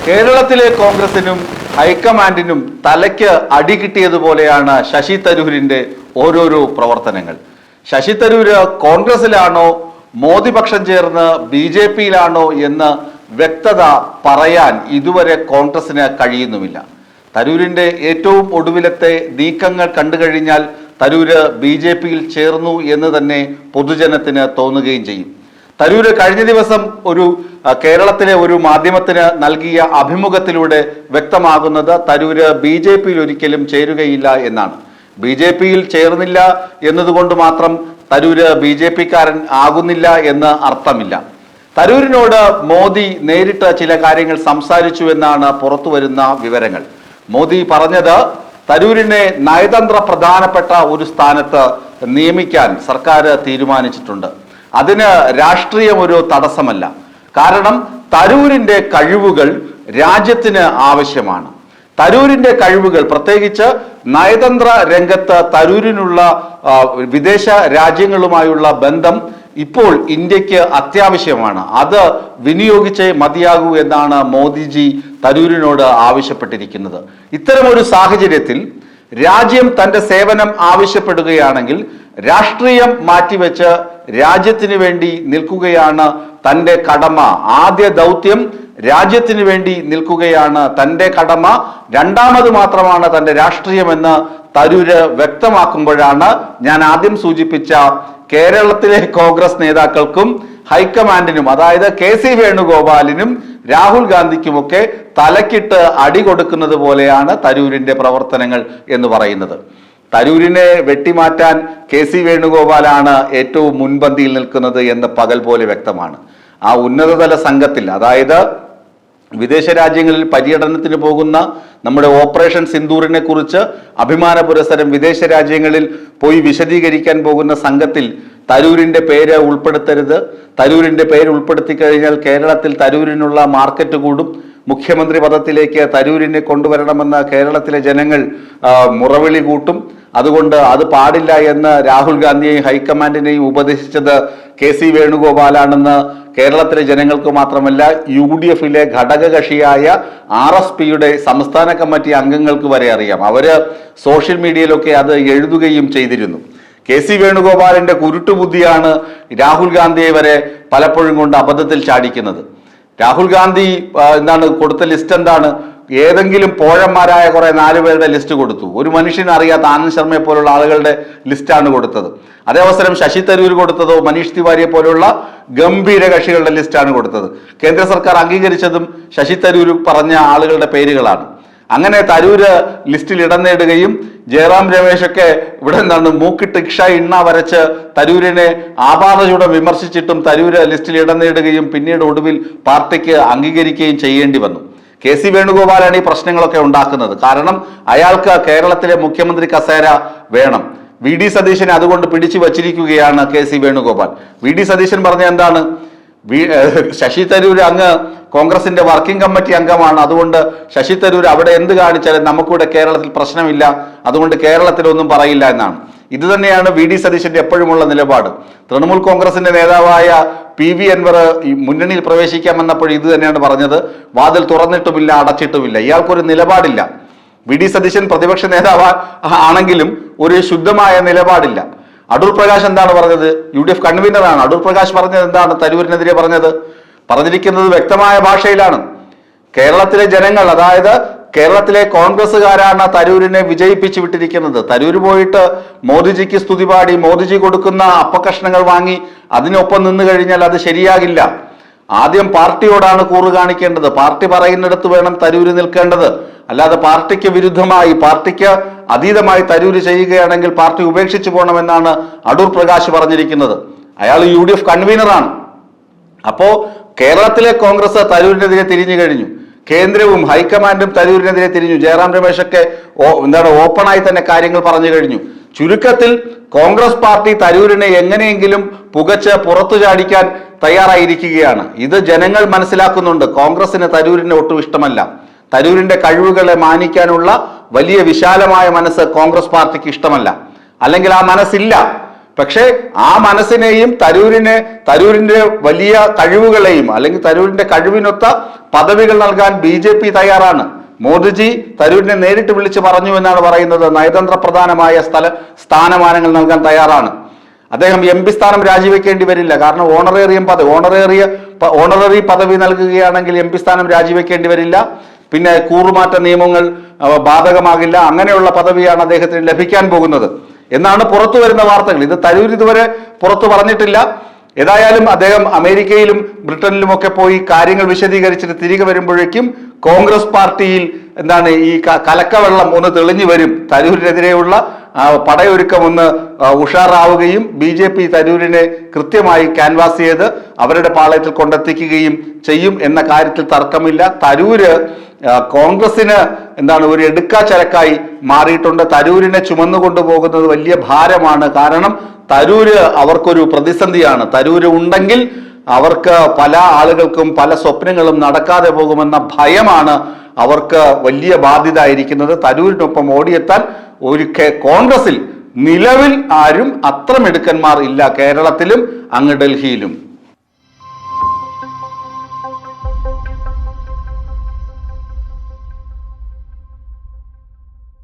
കേരളത്തിലെ കോൺഗ്രസിനും ഹൈക്കമാൻഡിനും തലയ്ക്ക് അടി കിട്ടിയതുപോലെയാണ് ശശി തരൂരിന്റെ ഓരോരോ പ്രവർത്തനങ്ങൾ. ശശി തരൂര് കോൺഗ്രസിലാണോ മോദി പക്ഷം ചേർന്ന് BJP-യിലാണോ എന്ന് വ്യക്തത പറയാൻ ഇതുവരെ കോൺഗ്രസിന് കഴിയുന്നുമില്ല. തരൂരിന്റെ ഏറ്റവും ഒടുവിലത്തെ നീക്കങ്ങൾ കണ്ടുകഴിഞ്ഞാൽ തരൂര് BJP-യിൽ ചേർന്നു എന്ന് തന്നെ പൊതുജനത്തിന് തോന്നുകയും ചെയ്യും. തരൂര് കഴിഞ്ഞ ദിവസം കേരളത്തിലെ ഒരു മാധ്യമത്തിന് നൽകിയ അഭിമുഖത്തിലൂടെ വ്യക്തമാകുന്നത് തരൂര് BJP-യിൽ ഒരിക്കലും ചേരുകയില്ല എന്നാണ്. BJP-യിൽ ചേർന്നില്ല എന്നതുകൊണ്ട് മാത്രം തരൂര് BJP-ക്കാരൻ ആകുന്നില്ല എന്ന് അർത്ഥമില്ല. തരൂരിനോട് മോദി നേരിട്ട് ചില കാര്യങ്ങൾ സംസാരിച്ചു എന്നാണ് പുറത്തു വരുന്ന വിവരങ്ങൾ. മോദി പറഞ്ഞത് തരൂരിനെ നയതന്ത്ര പ്രധാനപ്പെട്ട ഒരു സ്ഥാനത്ത് നിയമിക്കാൻ സർക്കാർ തീരുമാനിച്ചിട്ടുണ്ട്. അതിന് രാഷ്ട്രീയം ഒരു തടസ്സമല്ല. കാരണം തരൂരിന്റെ കഴിവുകൾ രാജ്യത്തിന് ആവശ്യമാണ്. തരൂരിന്റെ കഴിവുകൾ പ്രത്യേകിച്ച് നയതന്ത്ര രംഗത്ത് തരൂരിനുള്ള വിദേശ രാജ്യങ്ങളുമായുള്ള ബന്ധം ഇപ്പോൾ ഇന്ത്യക്ക് അത്യാവശ്യമാണ്. അത് വിനിയോഗിച്ചേ മതിയാകൂ എന്നാണ് മോദിജി തരൂരിനോട് ആവശ്യപ്പെട്ടിരിക്കുന്നത്. ഇത്തരമൊരു സാഹചര്യത്തിൽ രാജ്യം തന്റെ സേവനം ആവശ്യപ്പെടുകയാണെങ്കിൽ രാഷ്ട്രീയം മാറ്റിവെച്ച് രാജ്യത്തിന് വേണ്ടി നിൽക്കുകയാണ് തന്റെ കടമ. ആദ്യ ദൗത്യം രാജ്യത്തിന് വേണ്ടി നിൽക്കുകയാണ് തന്റെ കടമ. രണ്ടാമത് മാത്രമാണ് തന്റെ രാഷ്ട്രീയമെന്ന് തരൂര് വ്യക്തമാക്കുമ്പോഴാണ് ഞാൻ ആദ്യം സൂചിപ്പിച്ച കേരളത്തിലെ കോൺഗ്രസ് നേതാക്കൾക്കും ഹൈക്കമാൻഡിനും, അതായത് KC വേണുഗോപാലിനും രാഹുൽ ഗാന്ധിക്കുമൊക്കെ തലക്കിട്ട് അടി കൊടുക്കുന്നത് പോലെയാണ് തരൂരിന്റെ പ്രവർത്തനങ്ങൾ എന്ന് പറയുന്നത്. തരൂരിനെ വെട്ടിമാറ്റാൻ KC വേണുഗോപാലാണ് ഏറ്റവും മുൻപന്തിയിൽ നിൽക്കുന്നത് എന്ന് പകൽ പോലെ വ്യക്തമാണ്. ആ ഉന്നതതല സംഘത്തിൽ, അതായത് വിദേശ രാജ്യങ്ങളിൽ പര്യടനത്തിന് പോകുന്ന നമ്മുടെ ഓപ്പറേഷൻ സിന്ദൂറിനെ കുറിച്ച് അഭിമാന പുരസ്സരം വിദേശ രാജ്യങ്ങളിൽ പോയി വിശദീകരിക്കാൻ പോകുന്ന സംഘത്തിൽ തരൂരിന്റെ പേര് ഉൾപ്പെടുത്തരുത്. തരൂരിന്റെ പേര് ഉൾപ്പെടുത്തി കഴിഞ്ഞാൽ കേരളത്തിൽ തരൂരിനുള്ള മാർക്കറ്റ് കൂടും. മുഖ്യമന്ത്രി പദത്തിലേക്ക് തരൂരിനെ കൊണ്ടുവരണമെന്ന് കേരളത്തിലെ ജനങ്ങൾ മുറവിളി കൂട്ടും. അതുകൊണ്ട് അത് പാടില്ല എന്ന് രാഹുൽ ഗാന്ധിയെയും ഹൈക്കമാൻഡിനെയും ഉപദേശിച്ചത് KC വേണുഗോപാലാണെന്ന് കേരളത്തിലെ ജനങ്ങൾക്ക് മാത്രമല്ല UDF-ലെ ഘടകകക്ഷിയായ RSPയുടെ സംസ്ഥാന കമ്മിറ്റി അംഗങ്ങൾക്ക് വരെ അറിയാം. അവര് സോഷ്യൽ മീഡിയയിലൊക്കെ അത് എഴുതുകയും ചെയ്തിരുന്നു. KC വേണുഗോപാലിന്റെ കുരുട്ടുബുദ്ധിയാണ് രാഹുൽ ഗാന്ധിയെ വരെ പലപ്പോഴും കൊണ്ട് അബദ്ധത്തിൽ ചാടിക്കുന്നത്. രാഹുൽ ഗാന്ധി കൊടുത്ത ലിസ്റ്റ് എന്താണ്? ഏതെങ്കിലും പോഴന്മാരായ കുറെ 4 പേരുടെ ലിസ്റ്റ് കൊടുത്തു. ഒരു മനുഷ്യന് അറിയാത്ത ആനന്ദ് ശർമ്മയെ പോലുള്ള ആളുകളുടെ ലിസ്റ്റാണ് കൊടുത്തത്. അതേ അവസരം ശശി തരൂർ കൊടുത്തതോ മനീഷ് തിവാരിയെ പോലുള്ള ഗംഭീര കക്ഷികളുടെ ലിസ്റ്റാണ് കൊടുത്തത്. കേന്ദ്ര സർക്കാർ അംഗീകരിച്ചതും ശശി തരൂർ പറഞ്ഞ ആളുകളുടെ പേരുകളാണ്. അങ്ങനെ തരൂര് ലിസ്റ്റിൽ ഇടം നേടുകയും ജയറാം രമേശൊക്കെ ഇവിടെ മൂക്കിട്ട് ഇക്ഷ ഇണ്ണ വരച്ച് തരൂരിനെ ആപാദചൂടം വിമർശിച്ചിട്ടും തരൂര് ലിസ്റ്റിൽ ഇടം നേടുകയും പിന്നീട് ഒടുവിൽ പാർട്ടിക്ക് അംഗീകരിക്കുകയും ചെയ്യേണ്ടി വന്നു. KC വേണുഗോപാലാണ് ഈ പ്രശ്നങ്ങളൊക്കെ ഉണ്ടാക്കുന്നത്. കാരണം അയാൾക്ക് കേരളത്തിലെ മുഖ്യമന്ത്രി കസേര വേണം. VD സതീശനെ അതുകൊണ്ട് പിടിച്ചു വച്ചിരിക്കുകയാണ് KC വേണുഗോപാൽ. VD സതീശൻ പറഞ്ഞ എന്താണ്? ശശി തരൂർ അങ്ങ് കോൺഗ്രസിന്റെ വർക്കിംഗ് കമ്മിറ്റി അംഗമാണ്. അതുകൊണ്ട് ശശി തരൂർ അവിടെ എന്ത് കാണിച്ചാലും നമുക്കിവിടെ കേരളത്തിൽ പ്രശ്നമില്ല, അതുകൊണ്ട് കേരളത്തിലൊന്നും പറയില്ല എന്നാണ്. ഇത് തന്നെയാണ് VD സതീശന്റെ എപ്പോഴുമുള്ള നിലപാട്. തൃണമൂൽ കോൺഗ്രസിന്റെ നേതാവായ PV അൻവർ മുന്നണിയിൽ പ്രവേശിക്കാമെന്നപ്പോൾ ഇത് തന്നെയാണ് പറഞ്ഞത്. വാതിൽ തുറന്നിട്ടുമില്ല, അടച്ചിട്ടുമില്ല. ഇയാൾക്കൊരു നിലപാടില്ല. VD സതീശൻ പ്രതിപക്ഷ നേതാവ് ആണെങ്കിലും ഒരു ശുദ്ധമായ നിലപാടില്ല. അടൂർ പ്രകാശ് എന്താണ് പറഞ്ഞത്? UDF കൺവീനറാണ്. അടൂർ പ്രകാശ് പറഞ്ഞത് എന്താണ്? തരൂരിനെതിരെ പറഞ്ഞിരിക്കുന്നത് വ്യക്തമായ ഭാഷയിലാണ്. കേരളത്തിലെ ജനങ്ങൾ, അതായത് കേരളത്തിലെ കോൺഗ്രസ്സുകാരാണ് തരൂരിനെ വിജയിപ്പിച്ചു വിട്ടിരിക്കുന്നത്. തരൂര് പോയിട്ട് മോദിജിക്ക് സ്തുതി പാടി മോദിജി കൊടുക്കുന്ന അപ്പക്കഷ്ണങ്ങൾ വാങ്ങി അതിനൊപ്പം നിന്ന് കഴിഞ്ഞാൽ അത് ശരിയാകില്ല. ആദ്യം പാർട്ടിയോടാണ് കൂറ് കാണിക്കേണ്ടത്. പാർട്ടി പറയുന്നിടത്ത് വേണം തരൂര് നിൽക്കേണ്ടത്. അല്ലാതെ പാർട്ടിക്ക് വിരുദ്ധമായി, പാർട്ടിക്ക് അതീതമായി തരൂര് ചെയ്യുകയാണെങ്കിൽ പാർട്ടി ഉപേക്ഷിച്ചു പോകണമെന്നാണ് അടൂർ പ്രകാശ് പറഞ്ഞിരിക്കുന്നത്. അയാൾ UDF കൺവീനറാണ്. അപ്പോ കേരളത്തിലെ കോൺഗ്രസ് തരൂരിനെതിരെ തിരിഞ്ഞു കഴിഞ്ഞു. കേന്ദ്രവും ഹൈക്കമാൻഡും തരൂരിനെതിരെ തിരിഞ്ഞു. ജയറാം രമേശൊക്കെ ഓപ്പണായി തന്നെ കാര്യങ്ങൾ പറഞ്ഞു കഴിഞ്ഞു. ചുരുക്കത്തിൽ കോൺഗ്രസ് പാർട്ടി തരൂരിനെ എങ്ങനെയെങ്കിലും പുകച്ച് പുറത്തു ചാടിക്കാൻ തയ്യാറായിരിക്കുകയാണ്. ഇത് ജനങ്ങൾ മനസ്സിലാക്കുന്നുണ്ട്. കോൺഗ്രസിന് തരൂരിനെ ഒട്ടും ഇഷ്ടമല്ല. തരൂരിന്റെ കഴിവുകളെ മാനിക്കാനുള്ള വലിയ വിശാലമായ മനസ്സ് കോൺഗ്രസ് പാർട്ടിക്ക് ഇഷ്ടമല്ല. അല്ലെങ്കിൽ ആ മനസ്സില്ല. പക്ഷേ ആ മനസ്സിനെയും തരൂരിന്റെ വലിയ കഴിവുകളെയും അല്ലെങ്കിൽ തരൂരിന്റെ കഴിവിനൊത്ത പദവികൾ നൽകാൻ BJP തയ്യാറാണ്. മോദിജി തരൂരിനെ നേരിട്ട് വിളിച്ച് പറഞ്ഞു എന്നാണ് പറയുന്നത്. നയതന്ത്ര പ്രധാനമായ സ്ഥാനമാനങ്ങൾ നൽകാൻ തയ്യാറാണ്. അദ്ദേഹം MP സ്ഥാനം രാജിവെക്കേണ്ടി വരില്ല. കാരണം ഓണററി പദവി നൽകുകയാണെങ്കിൽ MP സ്ഥാനം രാജിവെക്കേണ്ടി വരില്ല. പിന്നെ കൂറുമാറ്റ നിയമങ്ങൾ ബാധകമാകില്ല. അങ്ങനെയുള്ള പദവിയാണ് അദ്ദേഹത്തിന് ലഭിക്കാൻ പോകുന്നത് എന്നാണ് പുറത്തു വരുന്ന വാർത്തകൾ. ഇത് തരൂർ ഇതുവരെ പുറത്തു പറഞ്ഞിട്ടില്ല. ഏതായാലും അദ്ദേഹം അമേരിക്കയിലും ബ്രിട്ടനിലുമൊക്കെ പോയി കാര്യങ്ങൾ വിശദീകരിച്ചിട്ട് തിരികെ വരുമ്പോഴേക്കും കോൺഗ്രസ് പാർട്ടിയിൽ ഈ കലക്കവെള്ളം ഒന്ന് തെളിഞ്ഞു വരും. തരൂരിനെതിരെയുള്ള പടയൊരുക്കം ഒന്ന് ഉഷാറാവുകയും BJP തരൂരിനെ കൃത്യമായി ക്യാൻവാസ് ചെയ്ത് അവരുടെ പാളയത്തിൽ കൊണ്ടെത്തിക്കുകയും ചെയ്യും എന്ന കാര്യത്തിൽ തർക്കമില്ല. തരൂര് കോൺഗ്രസിന് ഒരു എടുക്കാച്ചരക്കായി മാറിയിട്ടുണ്ട്. തരൂരിനെ ചുമന്നുകൊണ്ടു പോകുന്നത് വലിയ ഭാരമാണ്. കാരണം തരൂര് അവർക്കൊരു പ്രതിസന്ധിയാണ്. തരൂര് ഉണ്ടെങ്കിൽ അവർക്ക് പല ആളുകൾക്കും പല സ്വപ്നങ്ങളും നടക്കാതെ പോകുമെന്ന ഭയമാണ് അവർക്ക് വലിയ ബാധ്യത ആയിരിക്കുന്നത്. തരൂരിനൊപ്പം ഓടിയെത്താൻ കോൺഗ്രസിൽ നിലവിൽ ആരും അത്ര മിടുക്കന്മാർ ഇല്ല, കേരളത്തിലും അങ്ങ് ഡൽഹിയിലും.